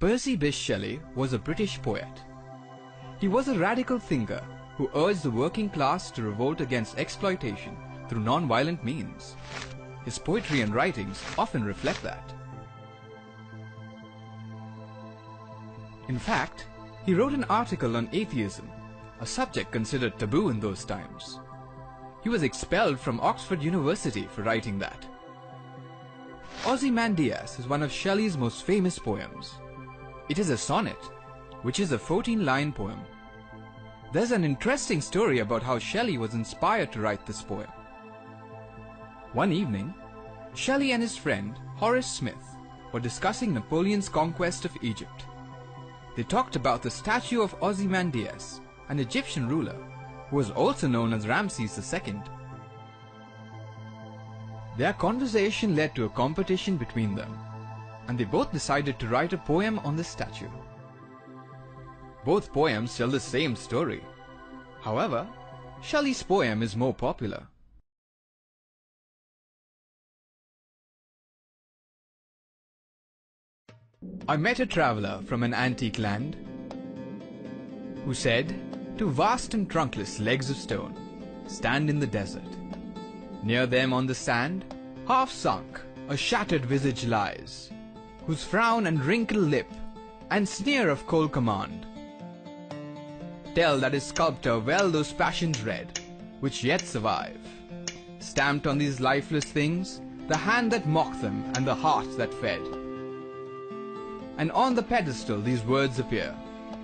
Percy Bysshe Shelley was a British poet. He was a radical thinker who urged the working class to revolt against exploitation through non-violent means. His poetry and writings often reflect that. In fact, he wrote an article on atheism, a subject considered taboo in those times. He was expelled from Oxford University for writing that. Ozymandias is one of Shelley's most famous poems. It is a sonnet, which is a 14-line poem. There's an interesting story about how Shelley was inspired to write this poem. One evening, Shelley and his friend Horace Smith were discussing Napoleon's conquest of Egypt. They talked about the statue of Ozymandias, an Egyptian ruler who was also known as Ramses II. Their conversation led to a competition between them, and they both decided to write a poem on this statue. Both poems tell the same story. However, Shelley's poem is more popular. I met a traveler from an antique land who said, "Two vast and trunkless legs of stone stand in the desert. Near them on the sand, half sunk, a shattered visage lies, whose frown and wrinkled lip and sneer of cold command tell that his sculptor well those passions read, which yet survive. Stamped on these lifeless things, the hand that mocked them and the heart that fed. And on the pedestal these words appear,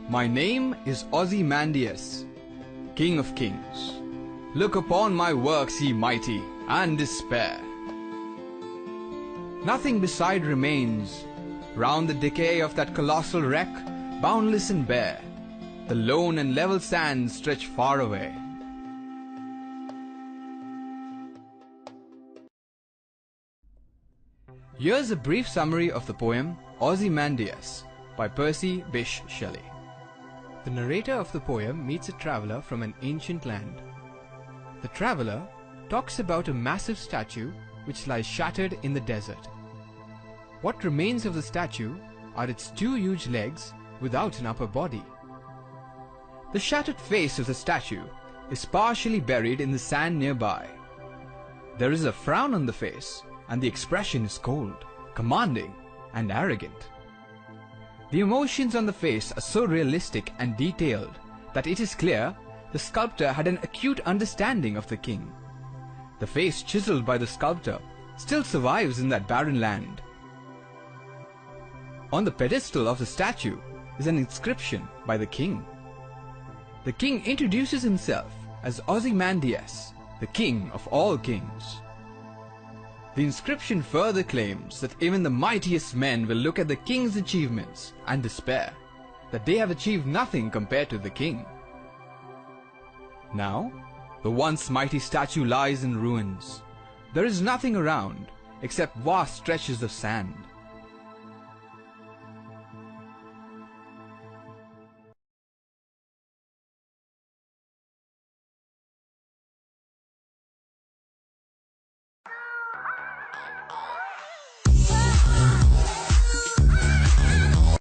My name is Ozymandias, King of Kings. Look upon my works, ye mighty, and despair. Nothing beside remains. Round the decay of that colossal wreck, boundless and bare, the lone and level sands stretch far away." Here's a brief summary of the poem Ozymandias by Percy Bysshe Shelley. The narrator of the poem meets a traveler from an ancient land. The traveler talks about a massive statue which lies shattered in the desert. What remains of the statue are its two huge legs without an upper body. The shattered face of the statue is partially buried in the sand nearby. There is a frown on the face, and the expression is cold, commanding, and arrogant. The emotions on the face are so realistic and detailed that it is clear the sculptor had an acute understanding of the king. The face chiseled by the sculptor still survives in that barren land. On the pedestal of the statue is an inscription by the king. The king introduces himself as Ozymandias, the king of all kings. The inscription further claims that even the mightiest men will look at the king's achievements and despair, that they have achieved nothing compared to the king. Now, the once mighty statue lies in ruins. There is nothing around except vast stretches of sand.